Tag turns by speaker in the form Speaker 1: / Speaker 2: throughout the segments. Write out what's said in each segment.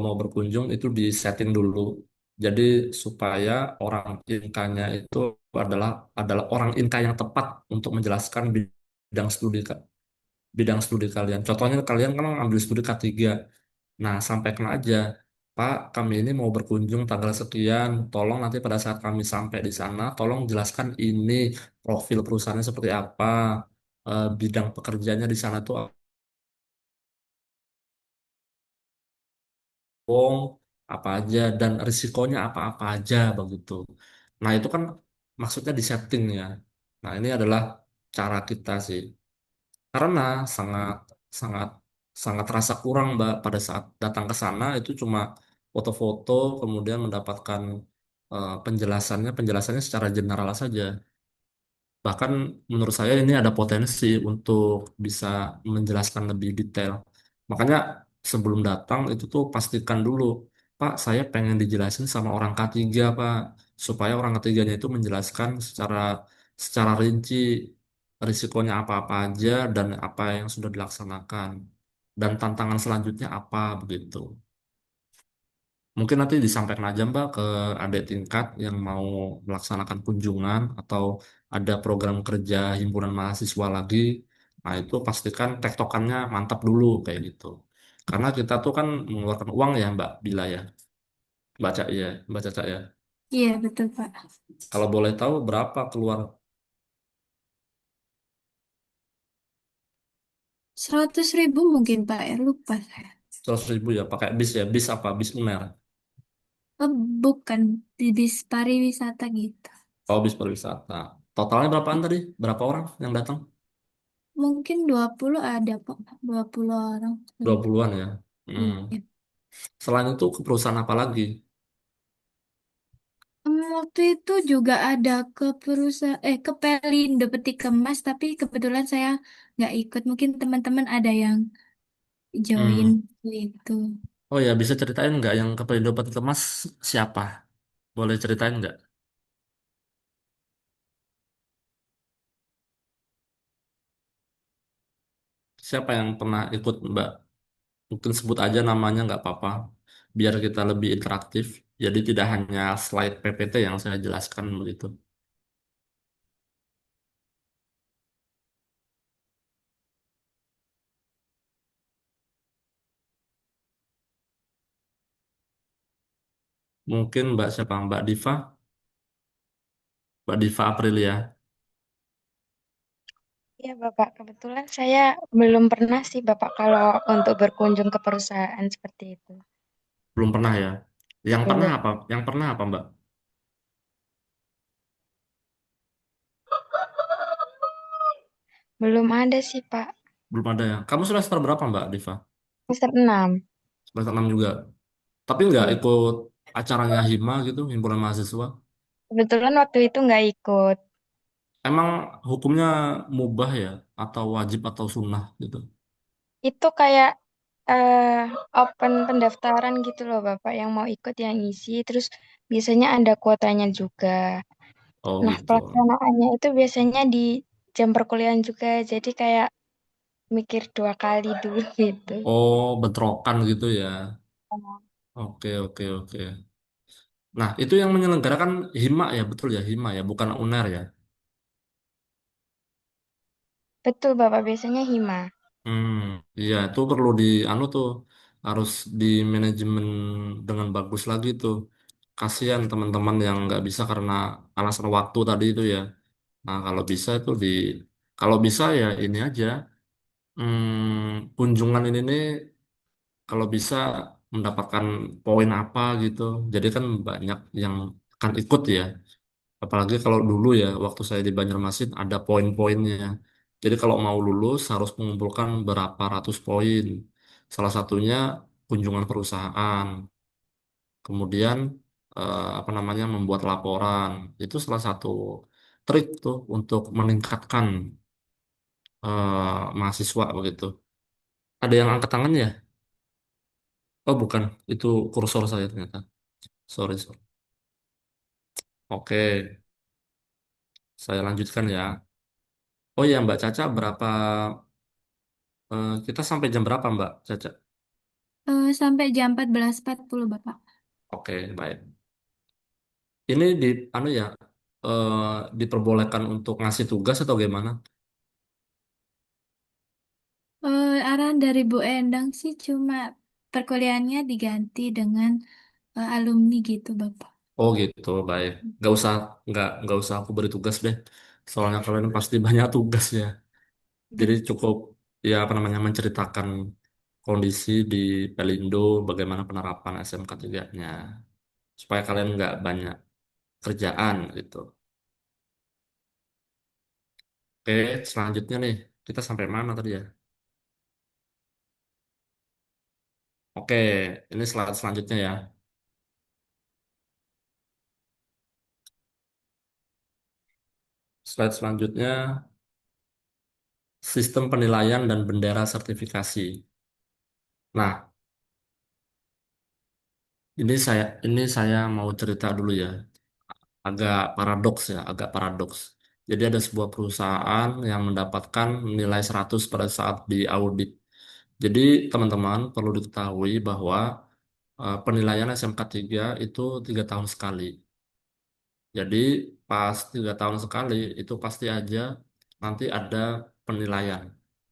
Speaker 1: mau berkunjung itu di setting dulu. Jadi supaya orang Inkanya itu adalah adalah orang Inka yang tepat untuk menjelaskan bidang studi kalian. Contohnya kalian kan ambil studi K3. Nah, sampaikan aja, Pak, kami ini mau berkunjung tanggal sekian. Tolong nanti pada saat kami sampai di sana, tolong jelaskan ini profil perusahaannya seperti apa, bidang pekerjaannya di sana tuh bohong apa aja dan risikonya apa-apa aja begitu. Nah, itu kan maksudnya di setting ya. Nah, ini adalah cara kita sih. Karena sangat sangat sangat terasa kurang Mbak pada saat datang ke sana itu cuma foto-foto kemudian mendapatkan penjelasannya secara general saja. Bahkan menurut saya ini ada potensi untuk bisa menjelaskan lebih detail. Makanya sebelum datang itu tuh pastikan dulu, Pak, saya pengen dijelasin sama orang K3, Pak, supaya orang ketiganya itu menjelaskan secara secara rinci risikonya apa-apa aja dan apa yang sudah dilaksanakan dan tantangan selanjutnya apa begitu. Mungkin nanti disampaikan aja Mbak ke adik tingkat yang mau melaksanakan kunjungan atau ada program kerja himpunan mahasiswa lagi. Nah itu pastikan tektokannya mantap dulu kayak gitu. Karena kita tuh kan mengeluarkan uang ya Mbak Bila ya. Baca ya, Mbak Caca ya.
Speaker 2: Iya, betul, Pak.
Speaker 1: Kalau boleh tahu berapa keluar
Speaker 2: 100.000 mungkin, Pak. Ya, lupa saya.
Speaker 1: 100.000 ya pakai bis ya. Bis apa? Bis UNER.
Speaker 2: Oh, bukan. Di bis pariwisata gitu.
Speaker 1: Oh bis pariwisata. Totalnya berapaan tadi? Berapa orang yang datang?
Speaker 2: Mungkin 20 ada, Pak. 20 orang.
Speaker 1: 20-an ya. Hmm.
Speaker 2: Iya.
Speaker 1: Selain itu ke perusahaan apa lagi?
Speaker 2: Waktu itu juga ada ke perusahaan, ke Pelindo Peti Kemas, tapi kebetulan saya nggak ikut. Mungkin teman-teman ada yang join
Speaker 1: Hmm.
Speaker 2: gitu.
Speaker 1: Oh ya, bisa ceritain nggak yang ke Pelindo Peti Kemas siapa? Boleh ceritain nggak? Siapa yang pernah ikut Mbak? Mungkin sebut aja namanya nggak apa-apa, biar kita lebih interaktif. Jadi tidak hanya slide PPT yang saya jelaskan begitu. Mungkin Mbak siapa? Mbak Diva? Mbak Diva Aprilia.
Speaker 3: Iya, Bapak. Kebetulan saya belum pernah sih, Bapak, kalau untuk berkunjung ke perusahaan seperti itu.
Speaker 1: Belum pernah ya? Yang pernah
Speaker 3: Belum.
Speaker 1: apa? Yang pernah apa Mbak?
Speaker 3: Belum ada sih, Pak.
Speaker 1: Belum ada ya? Kamu semester berapa Mbak Diva?
Speaker 3: Semester 6.
Speaker 1: Semester 6 juga. Tapi nggak
Speaker 3: Iya.
Speaker 1: ikut acaranya HIMA gitu, Himpunan Mahasiswa.
Speaker 3: Kebetulan waktu itu nggak ikut.
Speaker 1: Emang hukumnya mubah ya? Atau wajib atau sunnah gitu?
Speaker 3: Itu kayak eh open pendaftaran gitu loh, Bapak, yang mau ikut yang isi. Terus biasanya ada kuotanya juga.
Speaker 1: Oh
Speaker 3: Nah,
Speaker 1: gitu.
Speaker 3: pelaksanaannya itu biasanya di jam perkuliahan juga. Jadi kayak mikir 2 kali dulu gitu.
Speaker 1: Oh, bentrokan gitu ya. Oke, oke, oke. Nah, itu yang menyelenggarakan HIMA ya, betul ya, HIMA ya, bukan UNER ya.
Speaker 3: Betul, Bapak, biasanya hima.
Speaker 1: Hmm, iya, itu perlu di anu tuh harus di manajemen dengan bagus lagi tuh. Kasihan teman-teman yang nggak bisa karena alasan waktu tadi itu ya. Nah, kalau bisa itu kalau bisa ya ini aja. Kunjungan ini nih kalau bisa mendapatkan poin apa gitu. Jadi kan banyak yang akan ikut ya. Apalagi kalau dulu ya, waktu saya di Banjarmasin ada poin-poinnya. Jadi kalau mau lulus harus mengumpulkan berapa ratus poin. Salah satunya kunjungan perusahaan. Kemudian apa namanya membuat laporan. Itu salah satu trik tuh untuk meningkatkan mahasiswa begitu. Ada yang angkat tangan ya? Oh bukan, itu kursor saya ternyata. Sorry, sorry. Oke, saya lanjutkan ya. Oh ya Mbak Caca, kita sampai jam berapa Mbak Caca?
Speaker 2: Sampai jam 14.40 Bapak.
Speaker 1: Oke, baik. Ini di anu ya eh, diperbolehkan untuk ngasih tugas atau gimana?
Speaker 2: Arahan dari Bu Endang sih cuma perkuliahannya diganti dengan alumni gitu Bapak.
Speaker 1: Oh gitu, baik. Nggak usah aku beri tugas deh. Soalnya kalian pasti banyak tugas ya. Jadi cukup ya apa namanya menceritakan kondisi di Pelindo, bagaimana penerapan SMK 3-nya, supaya kalian nggak banyak kerjaan gitu. Oke, selanjutnya nih kita sampai mana tadi ya? Oke, ini slide selanjutnya ya. Slide selanjutnya sistem penilaian dan bendera sertifikasi. Nah, ini saya mau cerita dulu ya. Agak paradoks ya, agak paradoks. Jadi ada sebuah perusahaan yang mendapatkan nilai 100 pada saat di audit. Jadi teman-teman perlu diketahui bahwa penilaian SMK 3 itu 3 tahun sekali. Jadi pas 3 tahun sekali itu pasti aja nanti ada penilaian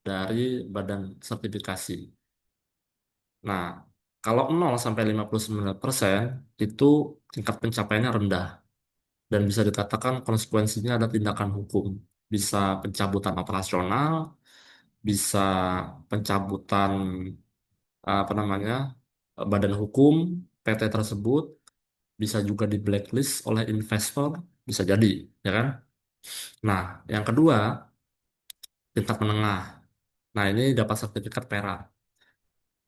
Speaker 1: dari badan sertifikasi. Nah, kalau 0 sampai 59% itu tingkat pencapaiannya rendah dan bisa dikatakan konsekuensinya ada tindakan hukum. Bisa pencabutan operasional, bisa pencabutan apa namanya badan hukum PT tersebut, bisa juga di blacklist oleh investor, bisa jadi, ya kan? Nah, yang kedua, tingkat menengah. Nah, ini dapat sertifikat perak.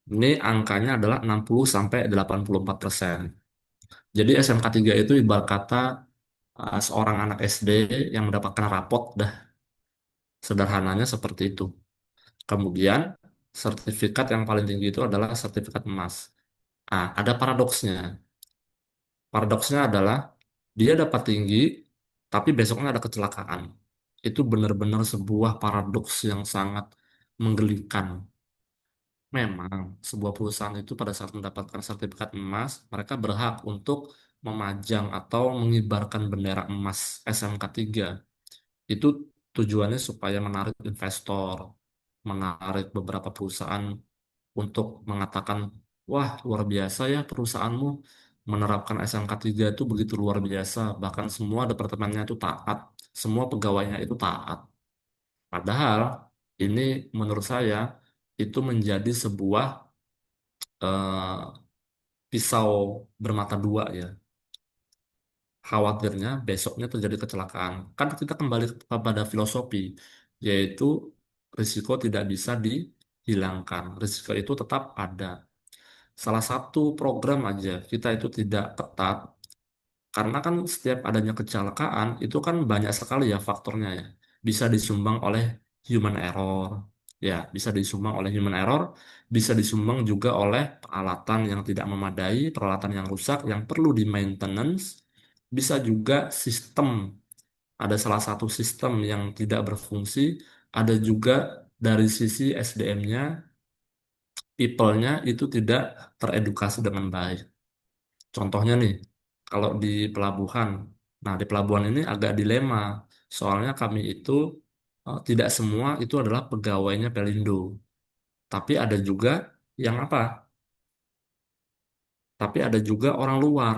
Speaker 1: Ini angkanya adalah 60 sampai 84%. Jadi SMK 3 itu ibarat kata seorang anak SD yang mendapatkan rapot dah, sederhananya seperti itu. Kemudian sertifikat yang paling tinggi itu adalah sertifikat emas. Ah, ada paradoksnya. Paradoksnya adalah dia dapat tinggi, tapi besoknya ada kecelakaan. Itu benar-benar sebuah paradoks yang sangat menggelikan. Memang sebuah perusahaan itu pada saat mendapatkan sertifikat emas, mereka berhak untuk memajang atau mengibarkan bendera emas SMK 3. Itu tujuannya supaya menarik investor, menarik beberapa perusahaan untuk mengatakan, wah luar biasa ya perusahaanmu menerapkan SMK 3 itu begitu luar biasa, bahkan semua departemennya itu taat, semua pegawainya itu taat. Padahal ini menurut saya itu menjadi sebuah pisau bermata dua ya. Khawatirnya besoknya terjadi kecelakaan. Kan kita kembali kepada filosofi, yaitu risiko tidak bisa dihilangkan. Risiko itu tetap ada. Salah satu program aja kita itu tidak ketat, karena kan setiap adanya kecelakaan itu kan banyak sekali ya faktornya ya. Bisa disumbang oleh human error. Ya, bisa disumbang oleh human error, bisa disumbang juga oleh peralatan yang tidak memadai, peralatan yang rusak yang perlu di maintenance, bisa juga sistem. Ada salah satu sistem yang tidak berfungsi, ada juga dari sisi SDM-nya, people-nya itu tidak teredukasi dengan baik. Contohnya nih, kalau di pelabuhan, nah di pelabuhan ini agak dilema, soalnya kami itu tidak semua itu adalah pegawainya Pelindo, tapi ada juga yang apa? Tapi ada juga orang luar.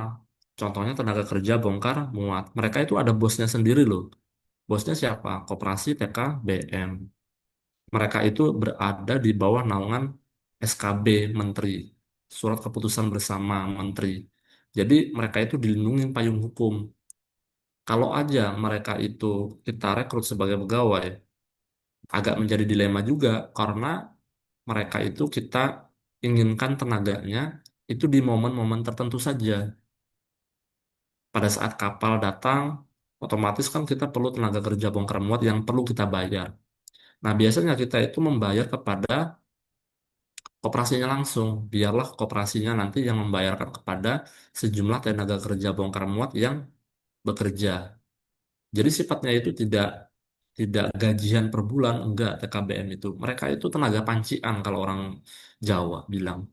Speaker 1: Contohnya tenaga kerja bongkar muat. Mereka itu ada bosnya sendiri loh. Bosnya siapa? Koperasi PKBM. Mereka itu berada di bawah naungan SKB Menteri, Surat Keputusan Bersama Menteri. Jadi mereka itu dilindungi payung hukum. Kalau aja mereka itu kita rekrut sebagai pegawai, agak menjadi dilema juga karena mereka itu kita inginkan tenaganya itu di momen-momen tertentu saja. Pada saat kapal datang, otomatis kan kita perlu tenaga kerja bongkar muat yang perlu kita bayar. Nah, biasanya kita itu membayar kepada koperasinya langsung. Biarlah koperasinya nanti yang membayarkan kepada sejumlah tenaga kerja bongkar muat yang bekerja. Jadi sifatnya itu tidak tidak gajian per bulan, enggak TKBM itu. Mereka itu tenaga pancian kalau orang Jawa bilang.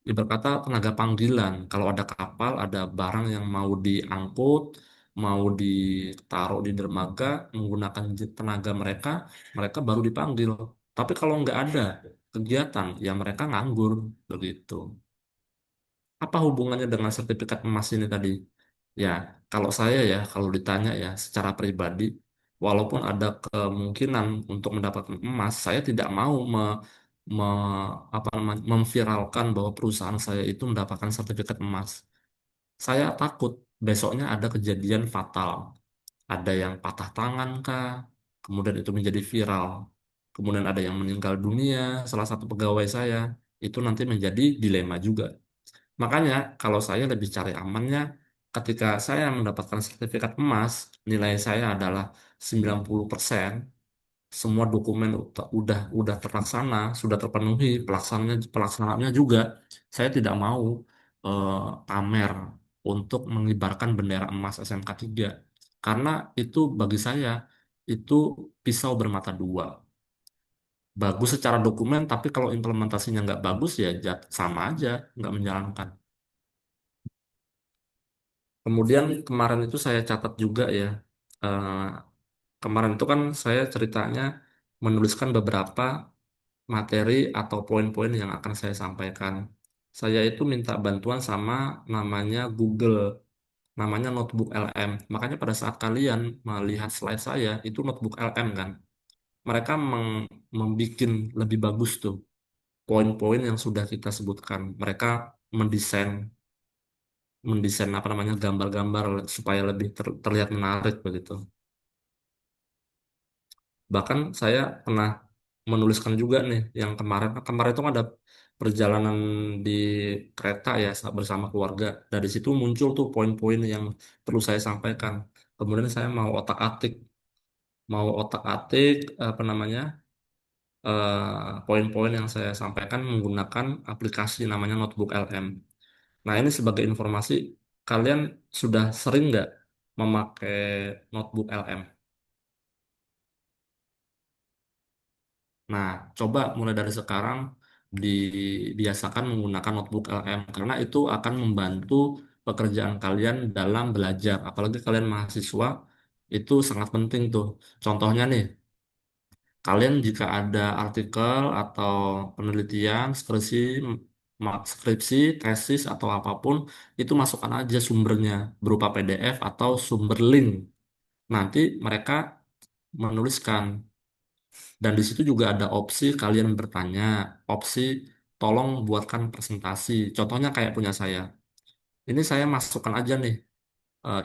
Speaker 1: ibarat kata tenaga panggilan. Kalau ada kapal, ada barang yang mau diangkut, mau ditaruh di dermaga, menggunakan tenaga mereka, mereka baru dipanggil. Tapi kalau nggak ada kegiatan, ya mereka nganggur begitu. Apa hubungannya dengan sertifikat emas ini tadi? Ya, kalau saya ya, kalau ditanya ya secara pribadi, walaupun ada kemungkinan untuk mendapatkan emas, saya tidak mau apa namanya, memviralkan bahwa perusahaan saya itu mendapatkan sertifikat emas. Saya takut besoknya ada kejadian fatal, ada yang patah tangan kah, kemudian itu menjadi viral, kemudian ada yang meninggal dunia, salah satu pegawai saya, itu nanti menjadi dilema juga. Makanya kalau saya lebih cari amannya ketika saya mendapatkan sertifikat emas, nilai saya adalah 90%, semua dokumen udah terlaksana, sudah terpenuhi, pelaksanaannya juga. Saya tidak mau eh, pamer untuk mengibarkan bendera emas SMK 3 karena itu bagi saya itu pisau bermata dua. Bagus secara dokumen, tapi kalau implementasinya nggak bagus ya sama aja, nggak menjalankan. Kemudian kemarin itu saya catat juga ya, eh, kemarin itu kan saya ceritanya menuliskan beberapa materi atau poin-poin yang akan saya sampaikan. Saya itu minta bantuan sama namanya Google, namanya Notebook LM. Makanya pada saat kalian melihat slide saya, itu Notebook LM kan. Mereka membikin lebih bagus tuh poin-poin yang sudah kita sebutkan. Mereka mendesain mendesain apa namanya gambar-gambar supaya lebih terlihat menarik begitu. Bahkan saya pernah menuliskan juga nih yang kemarin kemarin itu ada perjalanan di kereta ya bersama keluarga. Dari situ muncul tuh poin-poin yang perlu saya sampaikan. Kemudian saya mau otak-atik apa namanya poin-poin yang saya sampaikan menggunakan aplikasi namanya Notebook LM. Nah ini sebagai informasi, kalian sudah sering nggak memakai Notebook LM? Nah, coba mulai dari sekarang dibiasakan menggunakan notebook LM karena itu akan membantu pekerjaan kalian dalam belajar. Apalagi kalian mahasiswa, itu sangat penting tuh. Contohnya nih, kalian jika ada artikel atau penelitian, skripsi, tesis atau apapun, itu masukkan aja sumbernya berupa PDF atau sumber link. Nanti mereka menuliskan. Dan di situ juga ada opsi kalian bertanya, opsi tolong buatkan presentasi. Contohnya kayak punya saya. Ini saya masukkan aja nih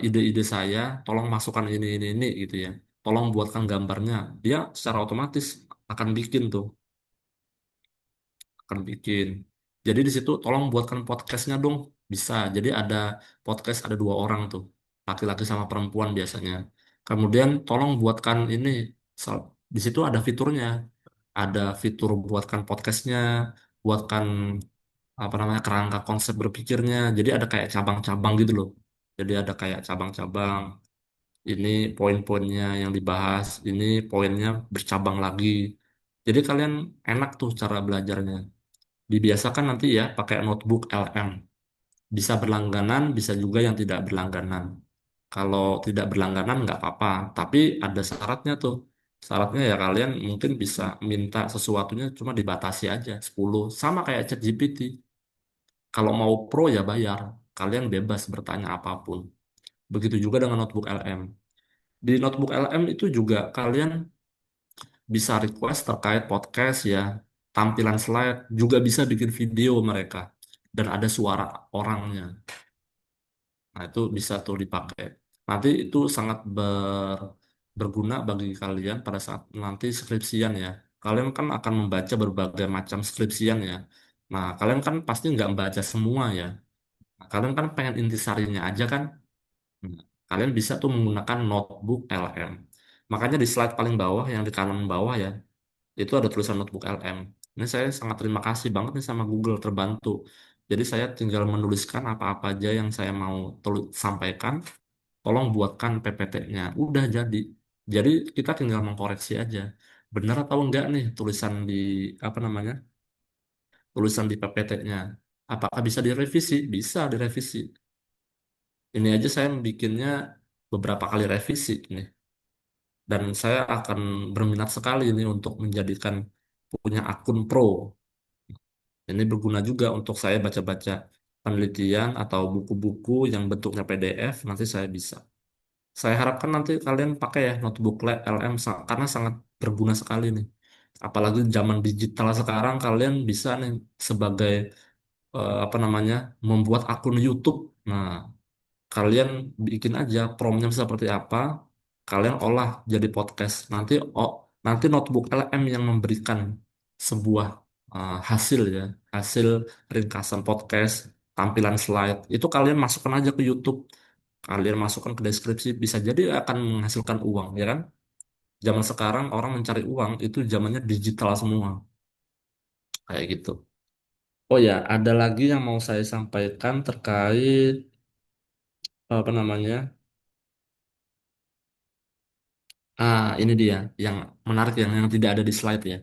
Speaker 1: ide-ide saya, tolong masukkan ini gitu ya. Tolong buatkan gambarnya. Dia secara otomatis akan bikin tuh, akan bikin. Jadi di situ tolong buatkan podcastnya dong. Bisa. Jadi ada podcast ada dua orang tuh, laki-laki sama perempuan biasanya. Kemudian tolong buatkan ini. Di situ ada fiturnya. Ada fitur buatkan podcastnya, buatkan apa namanya kerangka konsep berpikirnya. Jadi ada kayak cabang-cabang gitu loh. Jadi ada kayak cabang-cabang. Ini poin-poinnya yang dibahas, ini poinnya bercabang lagi. Jadi kalian enak tuh cara belajarnya. Dibiasakan nanti ya pakai notebook LM. Bisa berlangganan, bisa juga yang tidak berlangganan. Kalau tidak berlangganan nggak apa-apa, tapi ada syaratnya tuh. Syaratnya ya kalian mungkin bisa minta sesuatunya cuma dibatasi aja 10 sama kayak ChatGPT. Kalau mau pro ya bayar. Kalian bebas bertanya apapun. Begitu juga dengan notebook LM. Di notebook LM itu juga kalian bisa request terkait podcast ya, tampilan slide, juga bisa bikin video mereka dan ada suara orangnya. Nah, itu bisa tuh dipakai. Nanti itu sangat berguna bagi kalian pada saat nanti skripsian ya. Kalian kan akan membaca berbagai macam skripsian ya. Nah, kalian kan pasti nggak membaca semua ya. Nah, kalian kan pengen intisarinya aja kan. Nah, kalian bisa tuh menggunakan notebook LM. Makanya di slide paling bawah yang di kanan bawah ya, itu ada tulisan notebook LM. Ini saya sangat terima kasih banget nih sama Google terbantu. Jadi saya tinggal menuliskan apa-apa aja yang saya mau sampaikan, tolong buatkan PPT-nya. Udah jadi. Jadi kita tinggal mengkoreksi aja. Benar atau enggak nih tulisan di apa namanya? Tulisan di PPT-nya. Apakah bisa direvisi? Bisa direvisi. Ini aja saya bikinnya beberapa kali revisi ini. Dan saya akan berminat sekali ini untuk menjadikan punya akun pro. Ini berguna juga untuk saya baca-baca penelitian atau buku-buku yang bentuknya PDF, nanti saya bisa. Saya harapkan nanti kalian pakai ya notebook LM karena sangat berguna sekali nih. Apalagi zaman digital sekarang kalian bisa nih sebagai apa namanya membuat akun YouTube. Nah, kalian bikin aja promnya seperti apa, kalian olah jadi podcast. Nanti notebook LM yang memberikan sebuah hasil ya, hasil ringkasan podcast, tampilan slide. Itu kalian masukkan aja ke YouTube, kalian masukkan ke deskripsi, bisa jadi akan menghasilkan uang, ya kan? Zaman sekarang orang mencari uang itu zamannya digital semua, kayak gitu. Oh ya, ada lagi yang mau saya sampaikan terkait apa namanya? Ini dia yang menarik yang tidak ada di slide ya.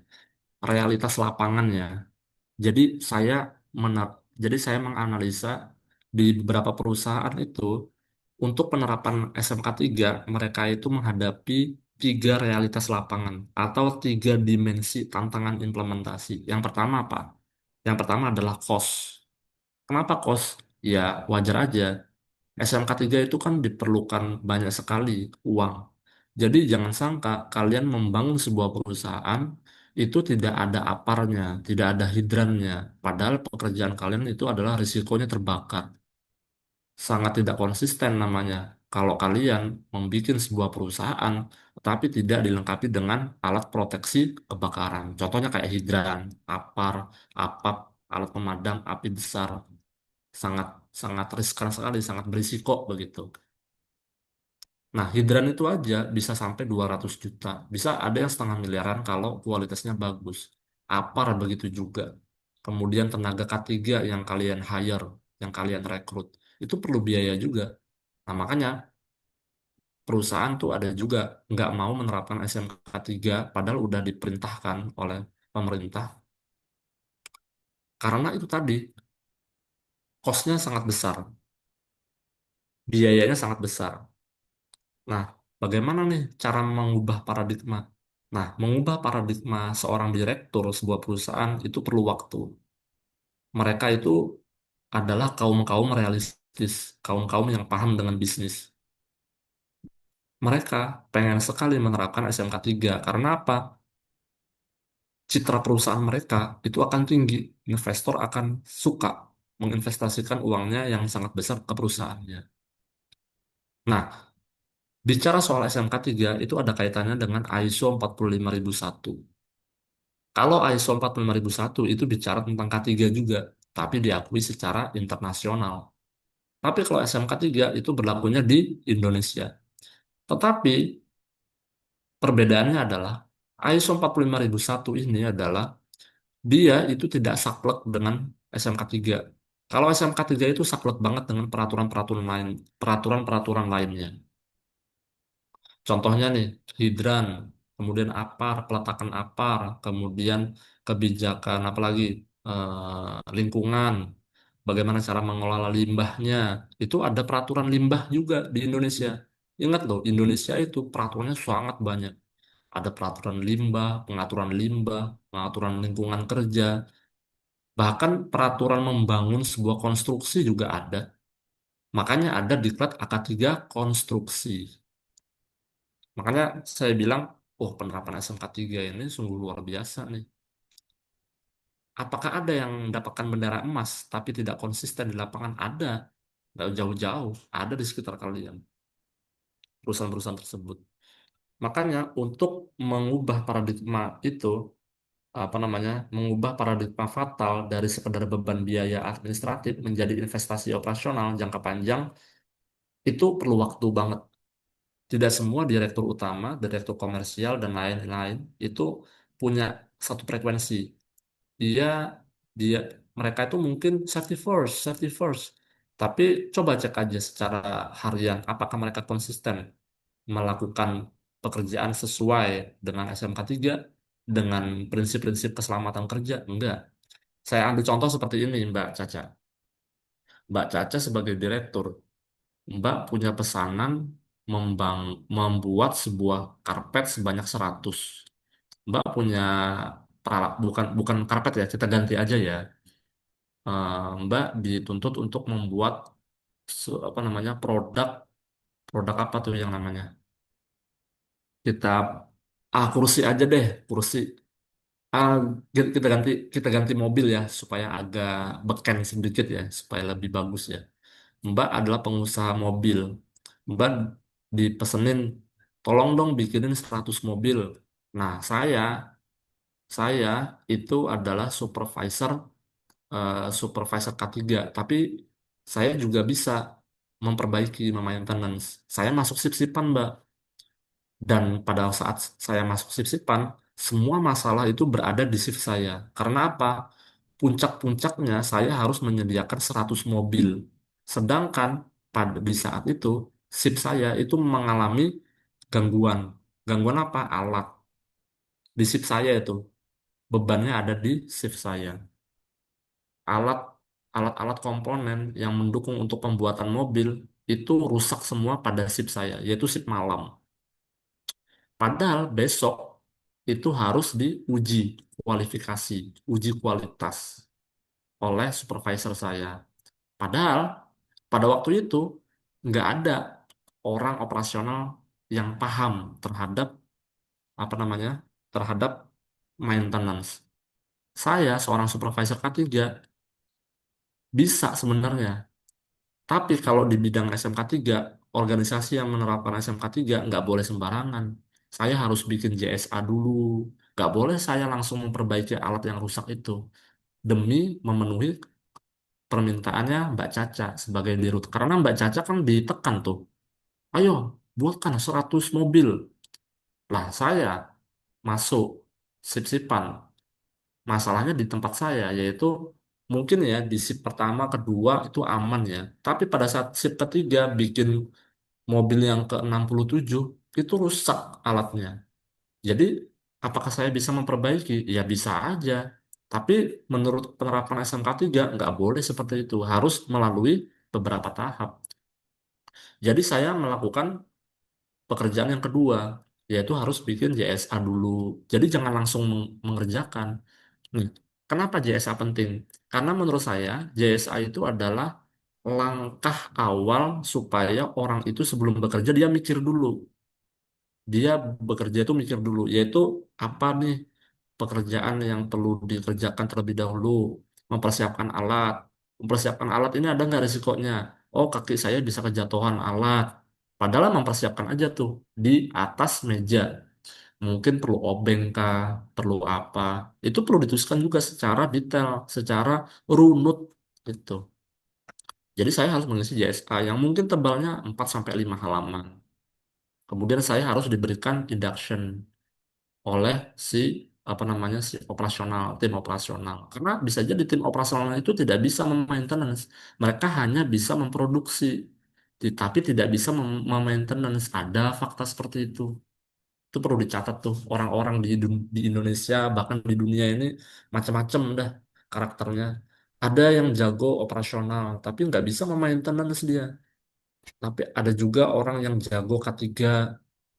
Speaker 1: Realitas lapangannya. Jadi saya menar jadi saya menganalisa di beberapa perusahaan itu untuk penerapan SMK 3 mereka itu menghadapi tiga realitas lapangan atau tiga dimensi tantangan implementasi. Yang pertama apa? Yang pertama adalah cost. Kenapa cost? Ya wajar aja. SMK 3 itu kan diperlukan banyak sekali uang. Jadi jangan sangka kalian membangun sebuah perusahaan itu tidak ada aparnya, tidak ada hidrannya. Padahal pekerjaan kalian itu adalah risikonya terbakar. Sangat tidak konsisten namanya. Kalau kalian membuat sebuah perusahaan tetapi tidak dilengkapi dengan alat proteksi kebakaran. Contohnya kayak hidran, apar, apap, alat pemadam api besar. Sangat sangat riskan sekali, sangat berisiko begitu. Nah, hidran itu aja bisa sampai 200 juta. Bisa ada yang setengah miliaran kalau kualitasnya bagus. Apar begitu juga. Kemudian tenaga K3 yang kalian hire, yang kalian rekrut, itu perlu biaya juga. Nah, makanya perusahaan tuh ada juga nggak mau menerapkan SMK 3 padahal udah diperintahkan oleh pemerintah. Karena itu tadi, cost-nya sangat besar, biayanya sangat besar. Nah, bagaimana nih cara mengubah paradigma? Nah, mengubah paradigma seorang direktur sebuah perusahaan itu perlu waktu. Mereka itu adalah kaum-kaum realistis, kaum-kaum yang paham dengan bisnis. Mereka pengen sekali menerapkan SMK 3 karena apa? Citra perusahaan mereka itu akan tinggi. Investor akan suka menginvestasikan uangnya yang sangat besar ke perusahaannya. Nah, bicara soal SMK 3 itu ada kaitannya dengan ISO 45001. Kalau ISO 45001 itu bicara tentang K3 juga, tapi diakui secara internasional. Tapi kalau SMK 3 itu berlakunya di Indonesia. Tetapi perbedaannya adalah ISO 45001 ini adalah dia itu tidak saklek dengan SMK 3. Kalau SMK 3 itu saklek banget dengan peraturan-peraturan lainnya. Contohnya nih, hidran, kemudian apar, peletakan apar, kemudian kebijakan apalagi lingkungan, bagaimana cara mengelola limbahnya. Itu ada peraturan limbah juga di Indonesia. Ingat loh, Indonesia itu peraturannya sangat banyak. Ada peraturan limbah, pengaturan lingkungan kerja, bahkan peraturan membangun sebuah konstruksi juga ada. Makanya ada diklat AK 3 konstruksi. Makanya saya bilang, oh penerapan SMK 3 ini sungguh luar biasa nih. Apakah ada yang mendapatkan bendera emas tapi tidak konsisten di lapangan? Ada. Nggak jauh-jauh. Ada di sekitar kalian. Perusahaan-perusahaan tersebut. Makanya untuk mengubah paradigma itu, apa namanya, mengubah paradigma fatal dari sekedar beban biaya administratif menjadi investasi operasional jangka panjang, itu perlu waktu banget. Tidak semua direktur utama, direktur komersial, dan lain-lain itu punya satu frekuensi. Dia, dia, mereka itu mungkin safety first. Tapi coba cek aja secara harian, apakah mereka konsisten melakukan pekerjaan sesuai dengan SMK 3, dengan prinsip-prinsip keselamatan kerja? Enggak. Saya ambil contoh seperti ini, Mbak Caca. Mbak Caca sebagai direktur, Mbak punya pesanan membuat sebuah karpet sebanyak 100. Mbak punya peralatan, bukan bukan karpet ya, kita ganti aja ya. Mbak dituntut untuk membuat apa namanya produk produk apa tuh yang namanya? Kita kursi aja deh, kursi. Ah, kita ganti mobil ya supaya agak beken sedikit ya, supaya lebih bagus ya. Mbak adalah pengusaha mobil. Mbak dipesenin, tolong dong bikinin 100 mobil. Nah, saya itu adalah supervisor K3, tapi saya juga bisa memperbaiki, maintenance. Saya masuk sip-sipan, Mbak. Dan pada saat saya masuk sip-sipan, semua masalah itu berada di shift saya. Karena apa? Puncak-puncaknya saya harus menyediakan 100 mobil. Sedangkan di saat itu, shift saya itu mengalami gangguan. Gangguan apa? Alat. Di shift saya itu, bebannya ada di shift saya. Alat alat-alat komponen yang mendukung untuk pembuatan mobil itu rusak semua pada shift saya, yaitu shift malam. Padahal besok itu harus diuji kualifikasi, uji kualitas oleh supervisor saya. Padahal pada waktu itu nggak ada orang operasional yang paham terhadap apa namanya, terhadap maintenance. Saya seorang supervisor K3 bisa sebenarnya, tapi kalau di bidang SMK 3, organisasi yang menerapkan SMK 3 nggak boleh sembarangan. Saya harus bikin JSA dulu. Nggak boleh saya langsung memperbaiki alat yang rusak itu. Demi memenuhi permintaannya Mbak Caca sebagai dirut. Karena Mbak Caca kan ditekan tuh. Ayo, buatkan 100 mobil. Lah, saya masuk sip-sipan. Masalahnya di tempat saya, yaitu mungkin ya di sip pertama, kedua itu aman ya. Tapi pada saat sip ketiga bikin mobil yang ke 67 itu rusak alatnya. Jadi apakah saya bisa memperbaiki? Ya bisa aja. Tapi menurut penerapan SMK 3 nggak boleh seperti itu. Harus melalui beberapa tahap. Jadi saya melakukan pekerjaan yang kedua, yaitu harus bikin JSA dulu. Jadi jangan langsung mengerjakan. Nih, kenapa JSA penting? Karena menurut saya JSA itu adalah langkah awal supaya orang itu sebelum bekerja dia mikir dulu. Dia bekerja itu mikir dulu, yaitu apa nih pekerjaan yang perlu dikerjakan terlebih dahulu. Mempersiapkan alat. Mempersiapkan alat ini ada nggak risikonya? Oh, kaki saya bisa kejatuhan alat. Padahal mempersiapkan aja tuh di atas meja. Mungkin perlu obeng kah, perlu apa. Itu perlu dituliskan juga secara detail, secara runut gitu. Jadi saya harus mengisi JSA yang mungkin tebalnya 4 sampai 5 halaman. Kemudian saya harus diberikan induction oleh si apa namanya si operasional, tim operasional. Karena bisa jadi tim operasional itu tidak bisa memaintenance. Mereka hanya bisa memproduksi, tapi tidak bisa memaintenance. Ada fakta seperti itu. Itu perlu dicatat tuh. Orang-orang di Indonesia bahkan di dunia ini macam-macam dah karakternya. Ada yang jago operasional, tapi nggak bisa memaintenance dia. Tapi ada juga orang yang jago K3,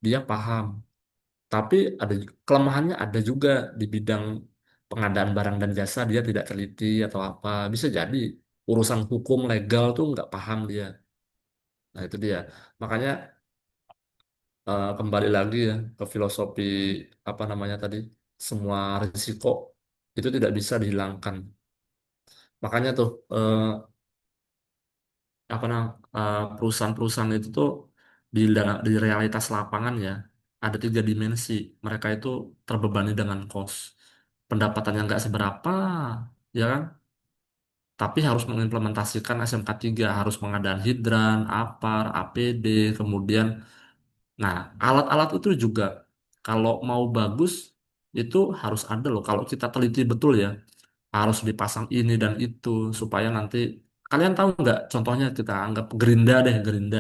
Speaker 1: dia paham. Tapi ada kelemahannya, ada juga di bidang pengadaan barang dan jasa dia tidak teliti atau apa. Bisa jadi urusan hukum legal tuh nggak paham dia. Nah itu dia. Makanya kembali lagi ya ke filosofi apa namanya tadi, semua risiko itu tidak bisa dihilangkan. Makanya tuh perusahaan-perusahaan itu tuh di realitas lapangan ya ada 3 dimensi. Mereka itu terbebani dengan cost. Pendapatan yang nggak seberapa, ya kan? Tapi harus mengimplementasikan SMK 3, harus pengadaan hidran, APAR, APD, kemudian, nah, alat-alat itu juga kalau mau bagus itu harus ada loh. Kalau kita teliti betul ya, harus dipasang ini dan itu supaya nanti kalian tahu nggak? Contohnya kita anggap gerinda deh, gerinda.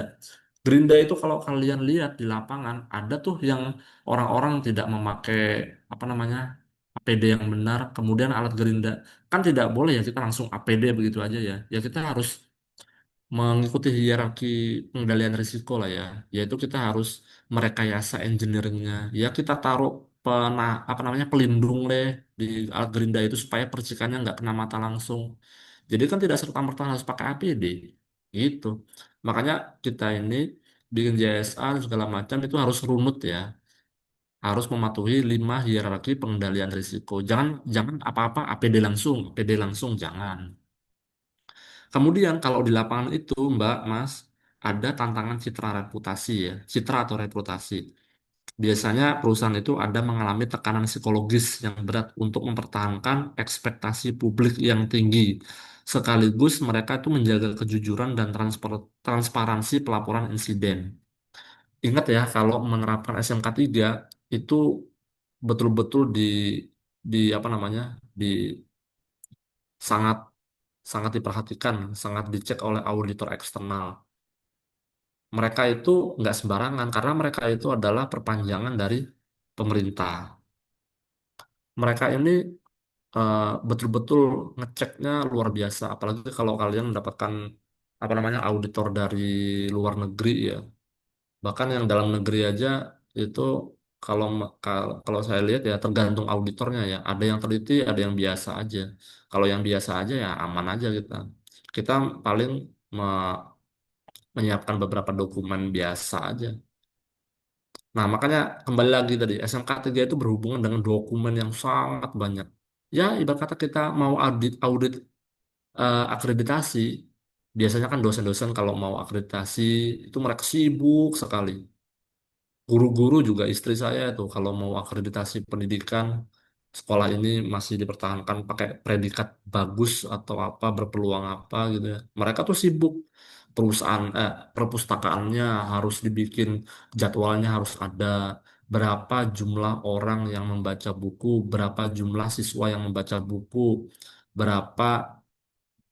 Speaker 1: Gerinda itu kalau kalian lihat di lapangan ada tuh yang orang-orang tidak memakai apa namanya? APD yang benar, kemudian alat gerinda. Kan tidak boleh ya kita langsung APD begitu aja ya. Ya kita harus mengikuti hierarki pengendalian risiko lah ya. Yaitu kita harus merekayasa engineeringnya. Ya kita taruh apa namanya pelindung deh di alat gerinda itu supaya percikannya nggak kena mata langsung. Jadi kan tidak serta-merta harus pakai APD. Gitu. Makanya kita ini bikin JSA dan segala macam itu harus runut ya. Harus mematuhi 5 hierarki pengendalian risiko. Jangan jangan apa-apa APD langsung jangan. Kemudian kalau di lapangan itu, Mbak, Mas, ada tantangan citra reputasi ya, citra atau reputasi. Biasanya perusahaan itu ada mengalami tekanan psikologis yang berat untuk mempertahankan ekspektasi publik yang tinggi. Sekaligus mereka itu menjaga kejujuran dan transparansi pelaporan insiden. Ingat ya, kalau menerapkan SMK 3 itu betul-betul di apa namanya? Di sangat sangat diperhatikan, sangat dicek oleh auditor eksternal. Mereka itu nggak sembarangan karena mereka itu adalah perpanjangan dari pemerintah. Mereka ini betul-betul ngeceknya luar biasa. Apalagi kalau kalian mendapatkan apa namanya auditor dari luar negeri ya. Bahkan yang dalam negeri aja itu kalau saya lihat ya tergantung auditornya ya. Ada yang teliti, ada yang biasa aja. Kalau yang biasa aja ya aman aja kita. Kita paling menyiapkan beberapa dokumen biasa aja. Nah, makanya kembali lagi tadi, SMK 3 itu berhubungan dengan dokumen yang sangat banyak. Ya, ibarat kata kita mau audit audit akreditasi, biasanya kan dosen-dosen kalau mau akreditasi itu mereka sibuk sekali. Guru-guru juga istri saya itu kalau mau akreditasi pendidikan sekolah ini masih dipertahankan pakai predikat bagus atau apa berpeluang apa gitu ya. Mereka tuh sibuk perpustakaannya harus dibikin jadwalnya harus ada berapa jumlah orang yang membaca buku, berapa jumlah siswa yang membaca buku, berapa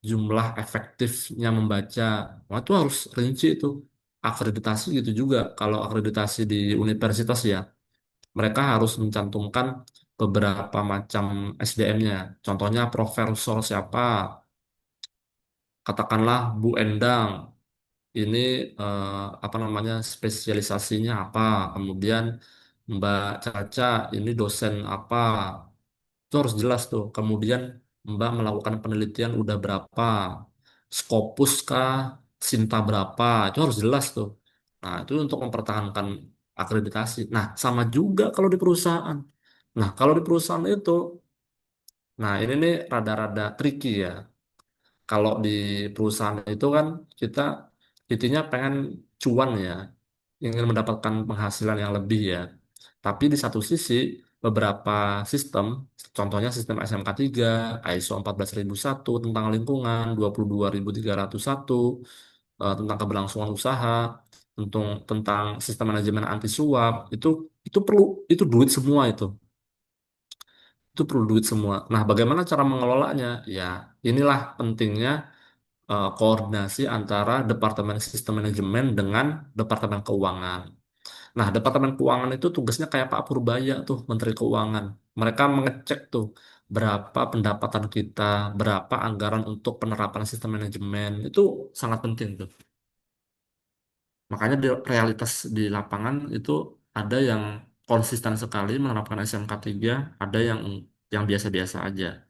Speaker 1: jumlah efektifnya membaca. Wah, itu harus rinci itu. Akreditasi gitu juga. Kalau akreditasi di universitas ya, mereka harus mencantumkan beberapa macam SDM-nya. Contohnya profesor siapa, katakanlah Bu Endang, ini eh, apa namanya spesialisasinya apa, kemudian Mbak Caca ini dosen apa, itu harus jelas tuh. Kemudian Mbak melakukan penelitian udah berapa, Scopus kah, Sinta berapa, itu harus jelas tuh. Nah, itu untuk mempertahankan akreditasi. Nah, sama juga kalau di perusahaan. Nah, kalau di perusahaan itu, nah ini nih rada-rada tricky ya. Kalau di perusahaan itu kan kita intinya pengen cuan ya, ingin mendapatkan penghasilan yang lebih ya. Tapi di satu sisi beberapa sistem, contohnya sistem SMK 3, ISO 14001 tentang lingkungan, 22301 tentang keberlangsungan usaha, tentang sistem manajemen anti suap, itu perlu itu duit semua itu. Itu perlu duit semua. Nah, bagaimana cara mengelolanya? Ya, inilah pentingnya koordinasi antara Departemen Sistem Manajemen dengan Departemen Keuangan. Nah, Departemen Keuangan itu tugasnya kayak Pak Purbaya tuh, Menteri Keuangan. Mereka mengecek tuh berapa pendapatan kita, berapa anggaran untuk penerapan sistem manajemen. Itu sangat penting tuh. Makanya di realitas di lapangan itu ada yang konsisten sekali menerapkan SMK 3, ada yang biasa-biasa aja.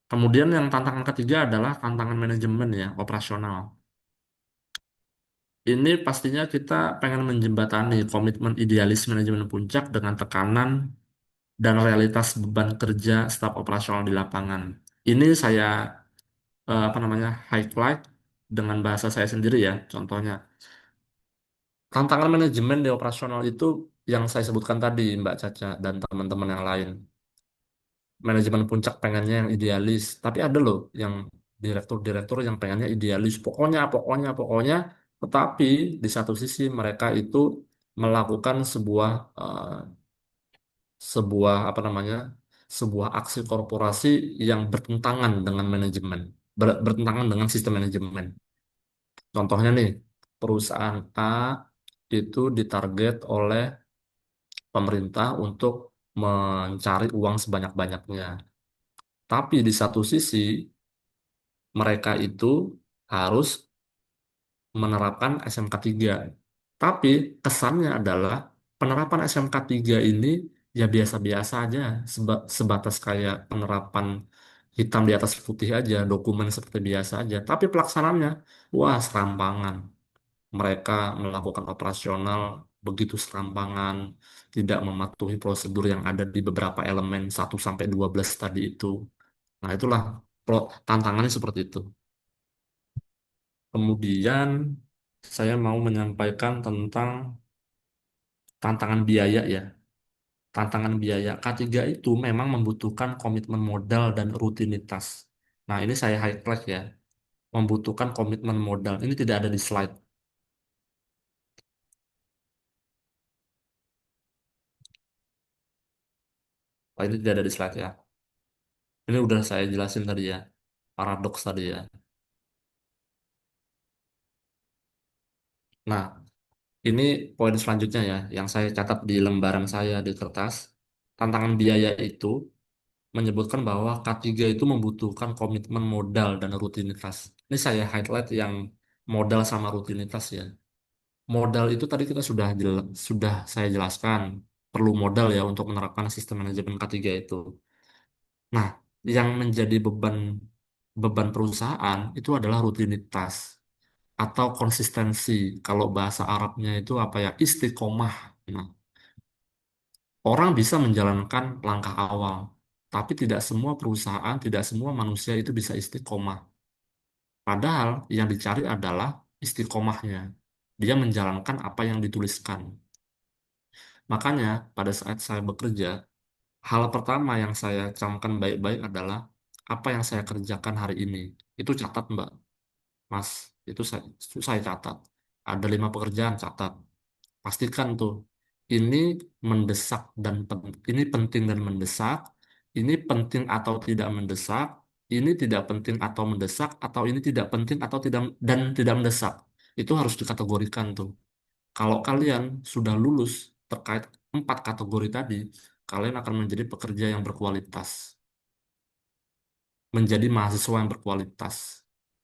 Speaker 1: Kemudian yang tantangan ketiga adalah tantangan manajemen ya, operasional. Ini pastinya kita pengen menjembatani komitmen idealis manajemen puncak dengan tekanan dan realitas beban kerja staf operasional di lapangan. Ini saya apa namanya highlight dengan bahasa saya sendiri ya. Contohnya, tantangan manajemen di operasional itu yang saya sebutkan tadi, Mbak Caca dan teman-teman yang lain. Manajemen puncak pengennya yang idealis, tapi ada loh yang direktur-direktur yang pengennya idealis. Pokoknya, pokoknya, pokoknya. Tetapi di satu sisi mereka itu melakukan sebuah apa namanya sebuah aksi korporasi yang bertentangan dengan manajemen, bertentangan dengan sistem manajemen. Contohnya nih, perusahaan A itu ditarget oleh pemerintah untuk mencari uang sebanyak-banyaknya. Tapi di satu sisi, mereka itu harus menerapkan SMK 3. Tapi kesannya adalah penerapan SMK 3 ini ya biasa-biasa aja, sebatas kayak penerapan hitam di atas putih aja, dokumen seperti biasa aja. Tapi pelaksanaannya, wah serampangan. Mereka melakukan operasional begitu serampangan, tidak mematuhi prosedur yang ada di beberapa elemen 1 sampai 12 tadi itu. Nah, itulah tantangannya seperti itu. Kemudian saya mau menyampaikan tentang tantangan biaya ya. Tantangan biaya K3 itu memang membutuhkan komitmen modal dan rutinitas. Nah, ini saya highlight ya. Membutuhkan komitmen modal. Ini tidak ada di slide. Oh, ini tidak ada di slide ya. Ini udah saya jelasin tadi ya. Paradoks tadi ya. Nah, ini poin selanjutnya ya, yang saya catat di lembaran saya di kertas. Tantangan biaya itu menyebutkan bahwa K3 itu membutuhkan komitmen modal dan rutinitas. Ini saya highlight yang modal sama rutinitas ya. Modal itu tadi kita sudah saya jelaskan, perlu modal ya untuk menerapkan sistem manajemen K3 itu. Nah, yang menjadi beban beban perusahaan itu adalah rutinitas atau konsistensi. Kalau bahasa Arabnya itu apa ya? Istiqomah. Nah, orang bisa menjalankan langkah awal, tapi tidak semua perusahaan, tidak semua manusia itu bisa istiqomah. Padahal yang dicari adalah istiqomahnya. Dia menjalankan apa yang dituliskan. Makanya pada saat saya bekerja, hal pertama yang saya camkan baik-baik adalah apa yang saya kerjakan hari ini. Itu catat, Mbak. Mas, itu saya catat. Ada 5 pekerjaan, catat. Pastikan tuh, ini mendesak dan ini penting dan mendesak, ini penting atau tidak mendesak, ini tidak penting atau mendesak, atau ini tidak penting atau tidak mendesak. Itu harus dikategorikan tuh. Kalau kalian sudah lulus terkait 4 kategori tadi, kalian akan menjadi pekerja yang berkualitas, menjadi mahasiswa yang berkualitas,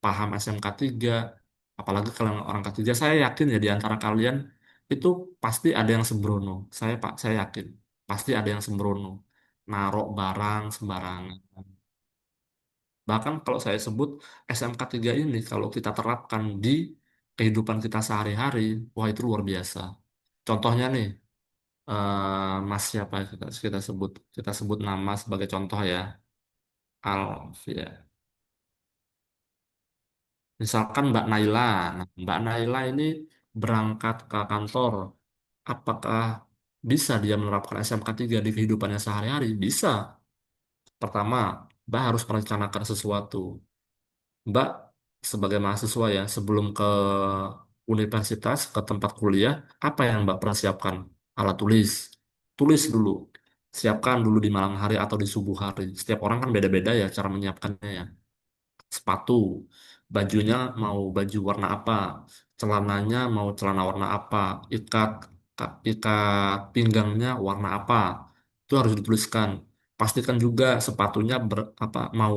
Speaker 1: paham SMK 3, apalagi kalian orang ketiga, saya yakin ya di antara kalian itu pasti ada yang sembrono. Saya yakin pasti ada yang sembrono, narok barang sembarangan. Bahkan kalau saya sebut SMK 3 ini kalau kita terapkan di kehidupan kita sehari-hari, wah itu luar biasa. Contohnya nih, Mas siapa kita sebut nama sebagai contoh ya, Alfia. Misalkan Mbak Naila, nah, Mbak Naila ini berangkat ke kantor, apakah bisa dia menerapkan SMK 3 di kehidupannya sehari-hari? Bisa. Pertama, Mbak harus merencanakan sesuatu. Mbak sebagai mahasiswa ya, sebelum ke universitas, ke tempat kuliah, apa yang Mbak persiapkan? Alat tulis. Tulis dulu. Siapkan dulu di malam hari atau di subuh hari. Setiap orang kan beda-beda ya cara menyiapkannya ya. Sepatu, bajunya mau baju warna apa, celananya mau celana warna apa, ikat pinggangnya warna apa, itu harus dituliskan. Pastikan juga sepatunya mau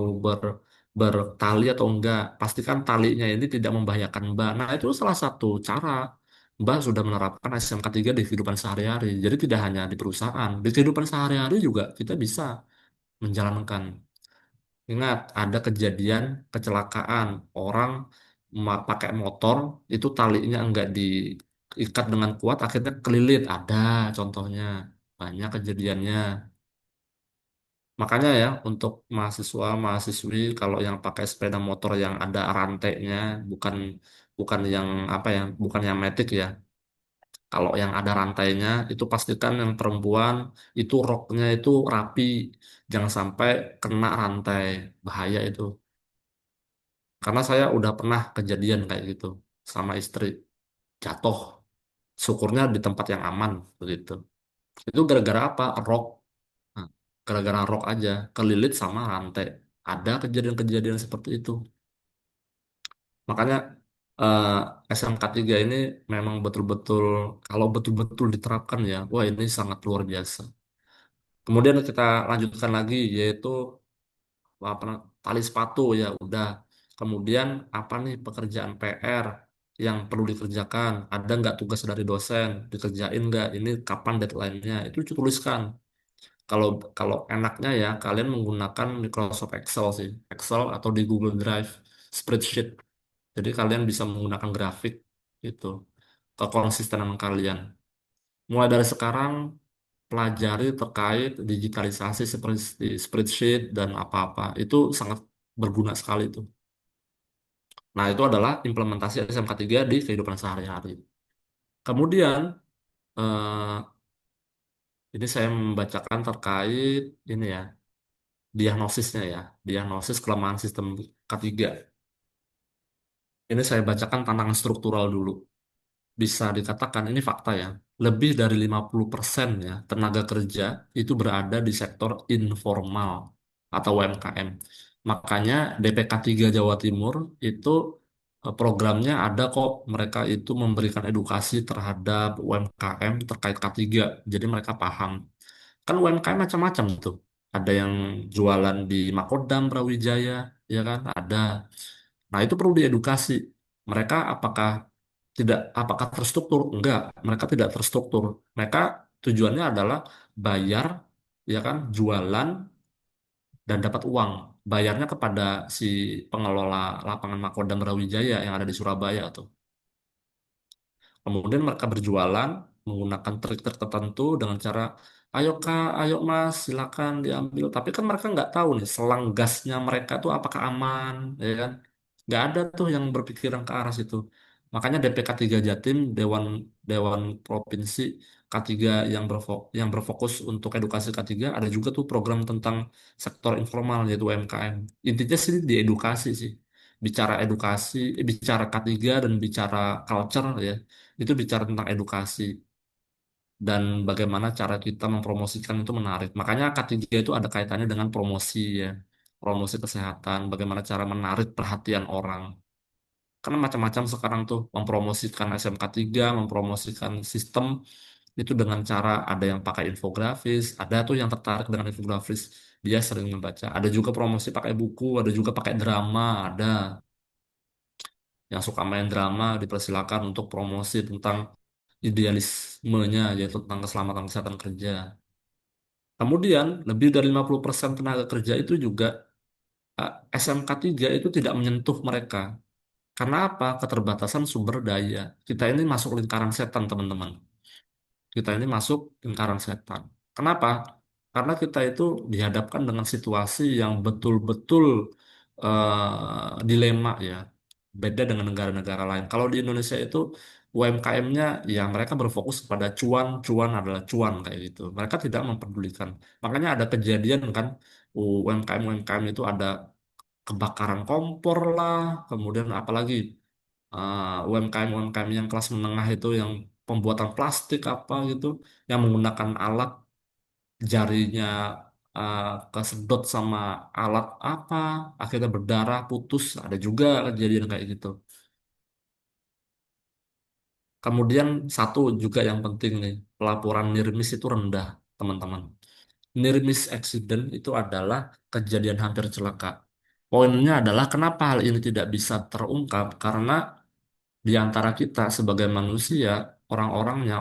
Speaker 1: bertali atau enggak. Pastikan talinya ini tidak membahayakan Mbak. Nah, itu salah satu cara Mbak sudah menerapkan SMK 3 di kehidupan sehari-hari. Jadi tidak hanya di perusahaan, di kehidupan sehari-hari juga kita bisa menjalankan. Ingat, ada kejadian kecelakaan orang pakai motor itu talinya enggak diikat dengan kuat, akhirnya kelilit. Ada contohnya, banyak kejadiannya. Makanya ya untuk mahasiswa mahasiswi kalau yang pakai sepeda motor yang ada rantainya, bukan bukan yang apa ya, bukan yang metik ya. Kalau yang ada rantainya itu pastikan yang perempuan itu roknya itu rapi, jangan sampai kena rantai, bahaya itu. Karena saya udah pernah kejadian kayak gitu sama istri jatuh. Syukurnya di tempat yang aman begitu. Itu gara-gara apa? Rok. Nah, gara-gara rok aja kelilit sama rantai. Ada kejadian-kejadian seperti itu. Makanya eh, SMK 3 ini memang betul-betul kalau betul-betul diterapkan ya, wah ini sangat luar biasa. Kemudian kita lanjutkan lagi yaitu apa tali sepatu ya udah. Kemudian apa nih pekerjaan PR yang perlu dikerjakan? Ada nggak tugas dari dosen? Dikerjain nggak? Ini kapan deadline-nya? Itu tuliskan. Kalau kalau enaknya ya kalian menggunakan Microsoft Excel sih, Excel atau di Google Drive, spreadsheet. Jadi kalian bisa menggunakan grafik itu kekonsistenan kalian. Mulai dari sekarang pelajari terkait digitalisasi seperti spreadsheet dan apa-apa. Itu sangat berguna sekali itu. Nah, itu adalah implementasi SMK3 di kehidupan sehari-hari. Kemudian, eh, ini saya membacakan terkait ini ya, diagnosisnya ya, diagnosis kelemahan sistem K3. Ini saya bacakan tantangan struktural dulu. Bisa dikatakan ini fakta ya. Lebih dari 50% ya tenaga kerja itu berada di sektor informal atau UMKM. Makanya DPK 3 Jawa Timur itu programnya ada kok. Mereka itu memberikan edukasi terhadap UMKM terkait K3. Jadi mereka paham. Kan UMKM macam-macam tuh. Ada yang jualan di Makodam, Brawijaya, ya kan? Ada. Nah, itu perlu diedukasi. Mereka apakah terstruktur? Enggak, mereka tidak terstruktur. Mereka tujuannya adalah bayar, ya kan, jualan dan dapat uang. Bayarnya kepada si pengelola lapangan Makodam Brawijaya yang ada di Surabaya tuh. Kemudian mereka berjualan menggunakan trik-trik tertentu dengan cara, ayo kak, ayo mas, silakan diambil. Tapi kan mereka nggak tahu nih, selang gasnya mereka tuh apakah aman, ya kan? Nggak ada tuh yang berpikiran ke arah situ. Makanya DPK 3 Jatim, Dewan Dewan Provinsi K3 yang berfokus untuk edukasi K3, ada juga tuh program tentang sektor informal yaitu UMKM. Intinya sih di edukasi sih. Bicara edukasi, bicara K3 dan bicara culture ya itu bicara tentang edukasi dan bagaimana cara kita mempromosikan itu menarik. Makanya K3 itu ada kaitannya dengan promosi ya, promosi kesehatan, bagaimana cara menarik perhatian orang. Karena macam-macam sekarang tuh mempromosikan SMK 3, mempromosikan sistem itu dengan cara ada yang pakai infografis, ada tuh yang tertarik dengan infografis, dia sering membaca. Ada juga promosi pakai buku, ada juga pakai drama, ada yang suka main drama dipersilakan untuk promosi tentang idealismenya yaitu tentang keselamatan kesehatan kerja. Kemudian lebih dari 50% tenaga kerja itu juga SMK 3 itu tidak menyentuh mereka. Karena apa? Keterbatasan sumber daya. Kita ini masuk lingkaran setan, teman-teman. Kita ini masuk lingkaran setan. Kenapa? Karena kita itu dihadapkan dengan situasi yang betul-betul dilema ya. Beda dengan negara-negara lain. Kalau di Indonesia itu UMKM-nya ya mereka berfokus pada cuan, cuan adalah cuan kayak gitu. Mereka tidak memperdulikan. Makanya ada kejadian kan UMKM itu ada kebakaran kompor lah, kemudian apalagi UMKM yang kelas menengah itu yang pembuatan plastik apa gitu yang menggunakan alat jarinya uh, kesedot sama alat apa akhirnya berdarah putus ada juga kejadian kayak gitu. Kemudian satu juga yang penting nih pelaporan NIRMIS itu rendah teman-teman. NIRMIS accident itu adalah kejadian hampir celaka. Poinnya adalah kenapa hal ini tidak bisa terungkap karena di antara kita sebagai manusia,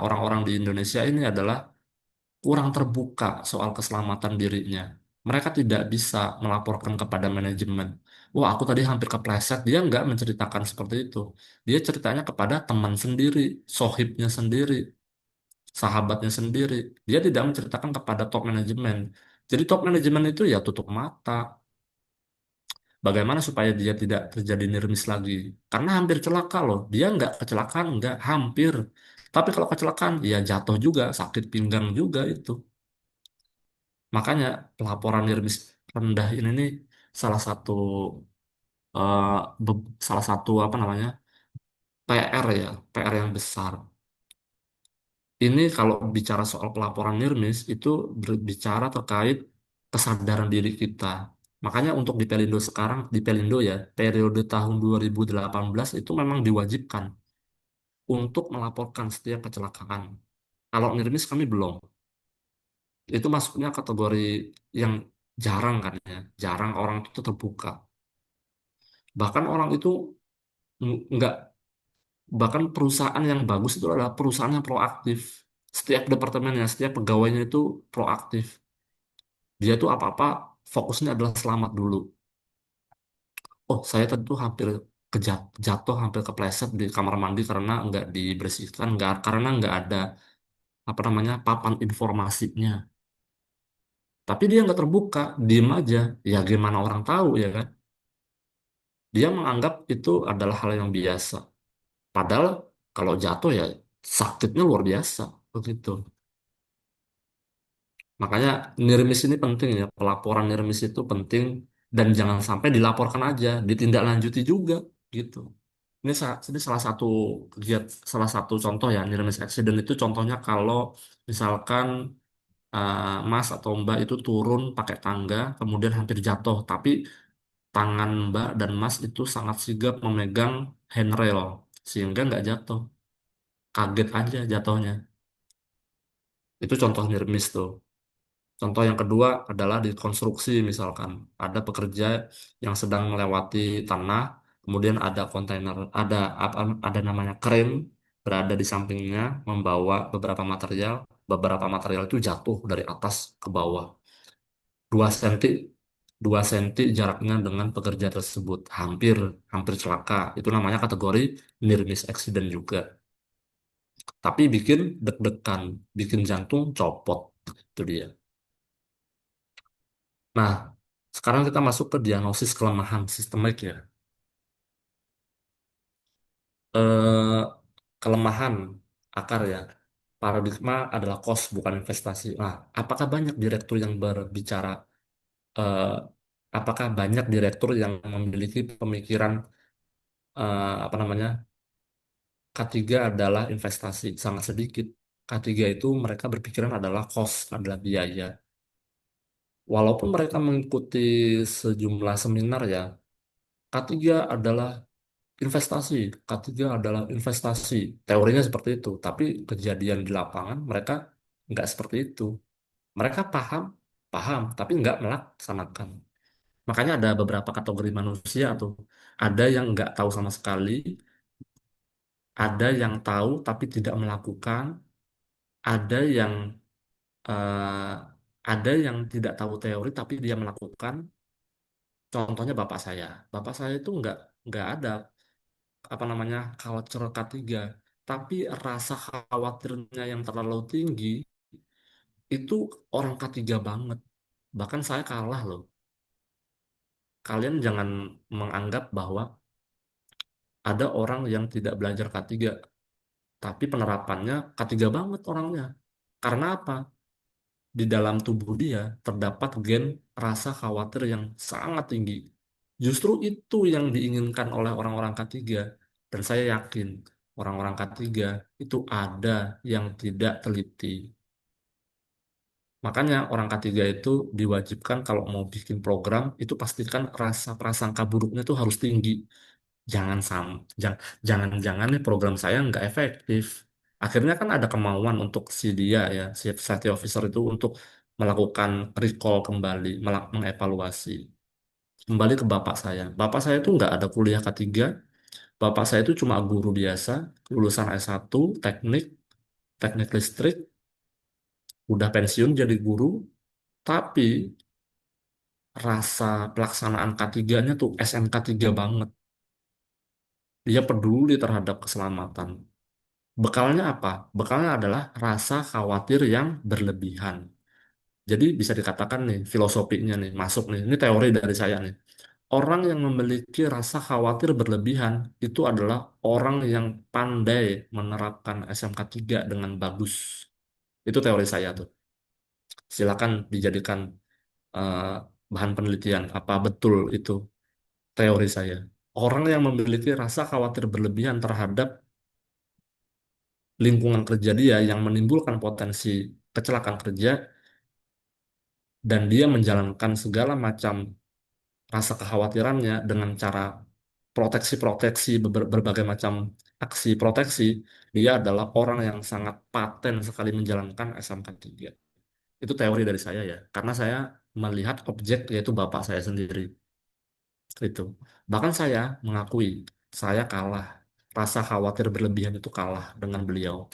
Speaker 1: orang-orang di Indonesia ini adalah kurang terbuka soal keselamatan dirinya. Mereka tidak bisa melaporkan kepada manajemen. Wah, aku tadi hampir kepleset. Dia nggak menceritakan seperti itu. Dia ceritanya kepada teman sendiri, sohibnya sendiri, sahabatnya sendiri. Dia tidak menceritakan kepada top manajemen. Jadi top manajemen itu ya tutup mata. Bagaimana supaya dia tidak terjadi nirmis lagi? Karena hampir celaka loh. Dia nggak kecelakaan, nggak hampir. Tapi kalau kecelakaan, ya jatuh juga, sakit pinggang juga itu. Makanya pelaporan nirmis rendah ini nih salah satu eh, salah satu apa namanya PR ya, PR yang besar. Ini kalau bicara soal pelaporan nirmis itu berbicara terkait kesadaran diri kita. Makanya untuk di Pelindo sekarang, di Pelindo ya, periode tahun 2018 itu memang diwajibkan untuk melaporkan setiap kecelakaan. Kalau nirmis kami belum. Itu masuknya kategori yang jarang kan ya, jarang orang itu terbuka. Bahkan orang itu nggak, bahkan perusahaan yang bagus itu adalah perusahaan yang proaktif. Setiap departemennya, setiap pegawainya itu proaktif. Dia tuh apa-apa fokusnya adalah selamat dulu. Oh, saya tentu hampir jatuh, hampir kepleset di kamar mandi karena nggak dibersihkan, nggak karena nggak ada apa namanya papan informasinya. Tapi dia nggak terbuka, diem aja. Ya gimana orang tahu ya kan? Dia menganggap itu adalah hal yang biasa. Padahal kalau jatuh ya sakitnya luar biasa begitu. Makanya nirmis ini penting ya, pelaporan nirmis itu penting dan jangan sampai dilaporkan aja, ditindaklanjuti juga gitu. Ini salah satu salah satu contoh ya nirmis accident itu contohnya kalau misalkan Mas atau Mbak itu turun pakai tangga kemudian hampir jatuh, tapi tangan Mbak dan Mas itu sangat sigap memegang handrail sehingga nggak jatuh, kaget aja jatuhnya. Itu contoh nirmis tuh. Contoh yang kedua adalah di konstruksi misalkan ada pekerja yang sedang melewati tanah, kemudian ada kontainer, ada namanya crane berada di sampingnya membawa beberapa material itu jatuh dari atas ke bawah. 2 senti 2 senti jaraknya dengan pekerja tersebut, hampir hampir celaka. Itu namanya kategori near miss accident juga. Tapi bikin deg-degan, bikin jantung copot. Itu dia. Nah, sekarang kita masuk ke diagnosis kelemahan sistemik ya. Eh, Kelemahan akar ya. Paradigma adalah cost bukan investasi. Nah, apakah banyak direktur yang berbicara, eh, apakah banyak direktur yang memiliki pemikiran apa namanya? K3 adalah investasi, sangat sedikit. K3 itu mereka berpikiran adalah cost, adalah biaya. Walaupun mereka mengikuti sejumlah seminar ya, K3 adalah investasi, K3 adalah investasi. Teorinya seperti itu, tapi kejadian di lapangan mereka nggak seperti itu. Mereka paham, paham, tapi nggak melaksanakan. Makanya ada beberapa kategori manusia tuh. Ada yang nggak tahu sama sekali, ada yang tahu tapi tidak melakukan, ada yang eh, tidak tahu teori tapi dia melakukan. Contohnya bapak saya. Bapak saya itu nggak ada apa namanya culture K3, tapi rasa khawatirnya yang terlalu tinggi itu orang K3 banget. Bahkan saya kalah loh. Kalian jangan menganggap bahwa ada orang yang tidak belajar K3, tapi penerapannya K3 banget orangnya. Karena apa? Di dalam tubuh dia terdapat gen rasa khawatir yang sangat tinggi. Justru itu yang diinginkan oleh orang-orang K3. Dan saya yakin orang-orang K3 itu ada yang tidak teliti. Makanya orang K3 itu diwajibkan kalau mau bikin program itu pastikan rasa prasangka buruknya itu harus tinggi. Jangan sam, jang- Jangan-jangan nih program saya nggak efektif. Akhirnya kan ada kemauan untuk si dia ya, si safety officer itu untuk melakukan recall kembali, mengevaluasi. Kembali ke bapak saya. Bapak saya itu nggak ada kuliah K3. Bapak saya itu cuma guru biasa, lulusan S1, teknik, teknik listrik, udah pensiun jadi guru, tapi rasa pelaksanaan K3-nya tuh SMK 3 banget. Dia peduli terhadap keselamatan. Bekalnya apa? Bekalnya adalah rasa khawatir yang berlebihan. Jadi bisa dikatakan nih filosofinya nih masuk nih. Ini teori dari saya nih. Orang yang memiliki rasa khawatir berlebihan itu adalah orang yang pandai menerapkan SMK 3 dengan bagus. Itu teori saya tuh. Silakan dijadikan eh, bahan penelitian. Apa betul itu teori saya? Orang yang memiliki rasa khawatir berlebihan terhadap lingkungan kerja dia yang menimbulkan potensi kecelakaan kerja dan dia menjalankan segala macam rasa kekhawatirannya dengan cara proteksi-proteksi berbagai macam aksi proteksi, dia adalah orang yang sangat paten sekali menjalankan SMK 3. Itu teori dari saya ya, karena saya melihat objek yaitu bapak saya sendiri itu. Bahkan saya mengakui saya kalah. Rasa khawatir berlebihan itu kalah dengan beliau.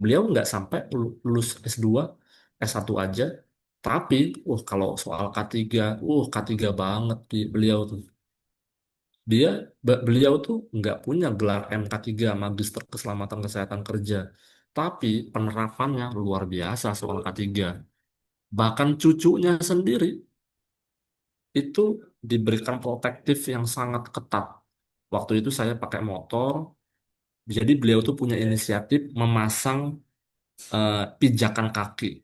Speaker 1: Beliau nggak sampai lulus S2, S1 aja. Tapi, kalau soal K3, K3 banget beliau tuh. Dia, beliau tuh nggak punya gelar MK3, Magister Keselamatan Kesehatan Kerja. Tapi penerapannya luar biasa soal K3. Bahkan cucunya sendiri itu diberikan protektif yang sangat ketat. Waktu itu saya pakai motor, jadi beliau tuh punya inisiatif memasang pijakan kaki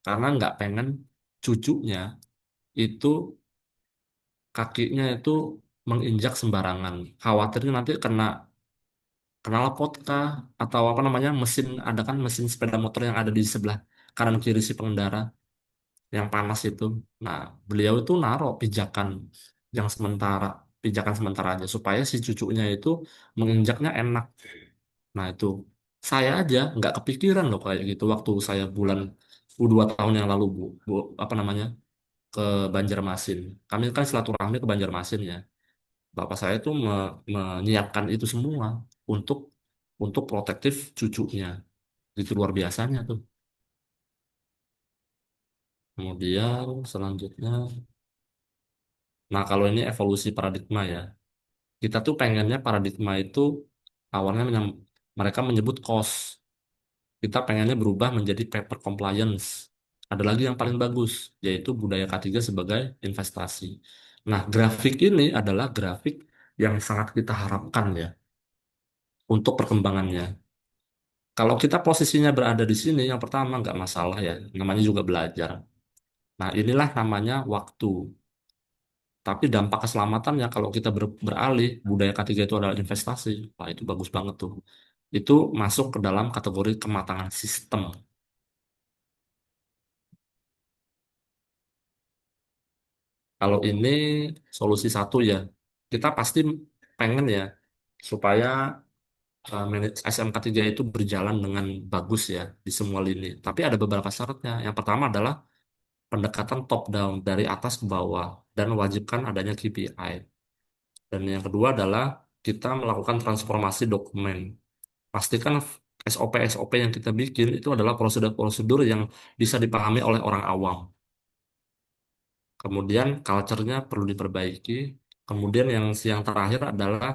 Speaker 1: karena nggak pengen cucunya itu kakinya itu menginjak sembarangan. Khawatirnya nanti kena knalpot kah atau apa namanya mesin, ada kan mesin sepeda motor yang ada di sebelah kanan kiri si pengendara yang panas itu. Nah, beliau itu naruh pijakan yang sementara, pijakan sementara aja supaya si cucunya itu menginjaknya enak. Nah, itu saya aja nggak kepikiran loh kayak gitu waktu saya 2 tahun yang lalu apa namanya ke Banjarmasin. Kami kan silaturahmi ke Banjarmasin ya. Bapak saya tuh menyiapkan itu semua untuk protektif cucunya. Itu luar biasanya tuh. Kemudian selanjutnya, nah kalau ini evolusi paradigma ya. Kita tuh pengennya paradigma itu awalnya mereka menyebut cost. Kita pengennya berubah menjadi paper compliance. Ada lagi yang paling bagus, yaitu budaya K3 sebagai investasi. Nah, grafik ini adalah grafik yang sangat kita harapkan ya untuk perkembangannya. Kalau kita posisinya berada di sini, yang pertama nggak masalah ya, namanya juga belajar. Nah, inilah namanya waktu. Tapi dampak keselamatannya kalau kita beralih, budaya ketiga itu adalah investasi. Wah, itu bagus banget tuh. Itu masuk ke dalam kategori kematangan sistem. Kalau ini solusi satu ya, kita pasti pengen ya supaya SMK3 itu berjalan dengan bagus ya di semua lini. Tapi ada beberapa syaratnya. Yang pertama adalah pendekatan top down dari atas ke bawah dan wajibkan adanya KPI. Dan yang kedua adalah kita melakukan transformasi dokumen. Pastikan SOP-SOP yang kita bikin itu adalah prosedur-prosedur yang bisa dipahami oleh orang awam. Kemudian culture-nya perlu diperbaiki. Kemudian yang terakhir adalah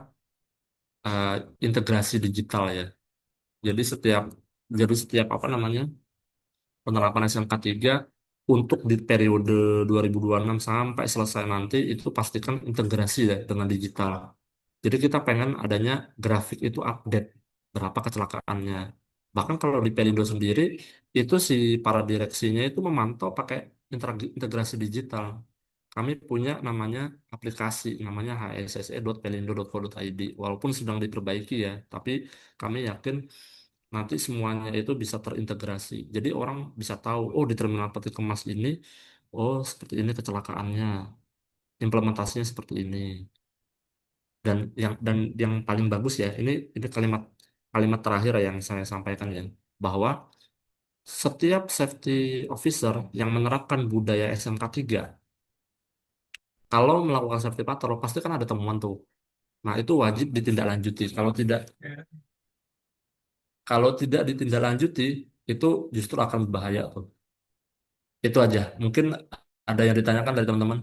Speaker 1: eh, integrasi digital ya. Jadi setiap apa namanya penerapan SMK3 untuk di periode 2026 sampai selesai nanti itu pastikan integrasi ya dengan digital. Jadi kita pengen adanya grafik itu update berapa kecelakaannya. Bahkan kalau di Pelindo sendiri itu si para direksinya itu memantau pakai integrasi digital. Kami punya namanya aplikasi namanya hsse.pelindo.co.id. Walaupun sedang diperbaiki ya, tapi kami yakin nanti semuanya itu bisa terintegrasi. Jadi orang bisa tahu, oh di terminal peti kemas ini, oh seperti ini kecelakaannya, implementasinya seperti ini. Dan yang paling bagus ya, ini kalimat kalimat terakhir yang saya sampaikan ya, bahwa setiap safety officer yang menerapkan budaya SMK3, kalau melakukan safety patrol pasti kan ada temuan tuh. Nah, itu wajib ditindaklanjuti. Kalau tidak ditindaklanjuti, itu justru akan berbahaya tuh. Itu aja. Mungkin ada yang ditanyakan dari teman-teman.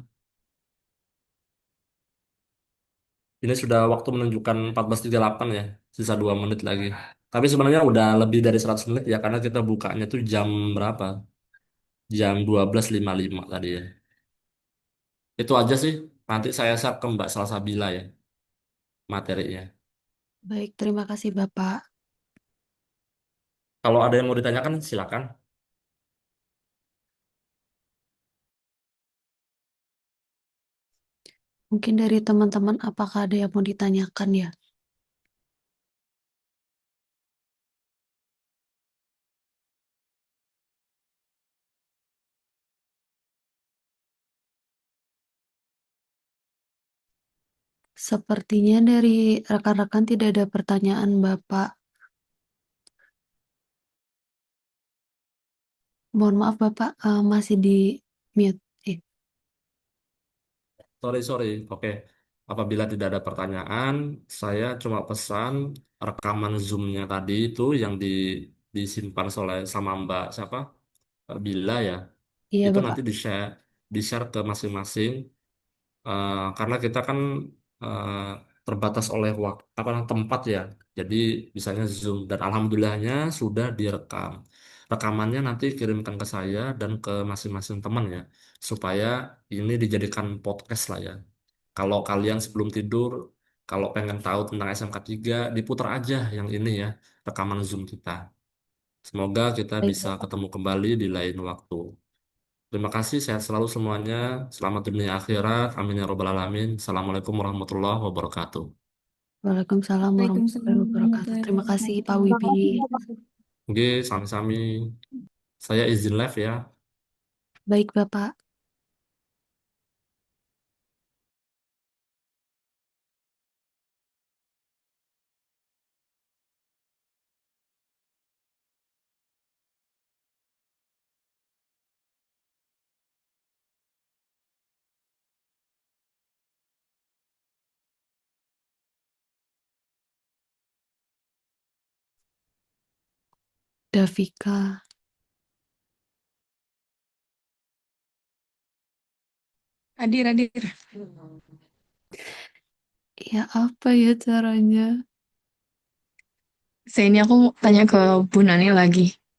Speaker 1: Ini sudah waktu menunjukkan 14.38 ya. Sisa 2 menit lagi. Tapi sebenarnya udah lebih dari 100 menit ya. Karena kita bukanya tuh jam berapa? Jam 12.55 tadi ya. Itu aja sih. Nanti saya share ke Mbak Salsabila ya materinya.
Speaker 4: Baik, terima kasih Bapak.
Speaker 1: Kalau ada yang mau ditanyakan silakan.
Speaker 4: Mungkin dari teman-teman apakah ada yang mau ditanyakan ya? Sepertinya dari rekan-rekan tidak ada pertanyaan Bapak. Mohon maaf Bapak, masih di mute.
Speaker 1: Sorry. Oke. Apabila tidak ada pertanyaan, saya cuma pesan rekaman Zoom-nya tadi itu yang disimpan oleh sama Mbak siapa? Bila ya.
Speaker 4: Iya
Speaker 1: Itu
Speaker 4: Bapak.
Speaker 1: nanti di-share ke masing-masing. Karena kita kan eh, terbatas oleh waktu apa tempat ya. Jadi bisanya Zoom dan alhamdulillahnya sudah direkam. Rekamannya nanti kirimkan ke saya dan ke masing-masing teman ya, supaya ini dijadikan podcast lah ya. Kalau kalian sebelum tidur, kalau pengen tahu tentang SMK 3, diputar aja yang ini ya, rekaman Zoom kita. Semoga kita
Speaker 4: Baik
Speaker 1: bisa
Speaker 4: Bapak.
Speaker 1: ketemu kembali di lain waktu. Terima kasih, sehat selalu semuanya. Selamat dunia akhirat. Amin ya robbal alamin. Assalamualaikum warahmatullahi wabarakatuh.
Speaker 4: Waalaikumsalam
Speaker 2: Waalaikumsalam
Speaker 4: warahmatullahi wabarakatuh.
Speaker 2: warahmatullahi
Speaker 4: Terima kasih Pak
Speaker 2: wabarakatuh.
Speaker 4: Wibi.
Speaker 1: Oke, sami-sami. Saya izin live ya.
Speaker 4: Baik Bapak. Davika.
Speaker 5: Hadir.
Speaker 4: Ya apa ya caranya?
Speaker 5: Saya ini aku tanya ke Bu Nani lagi.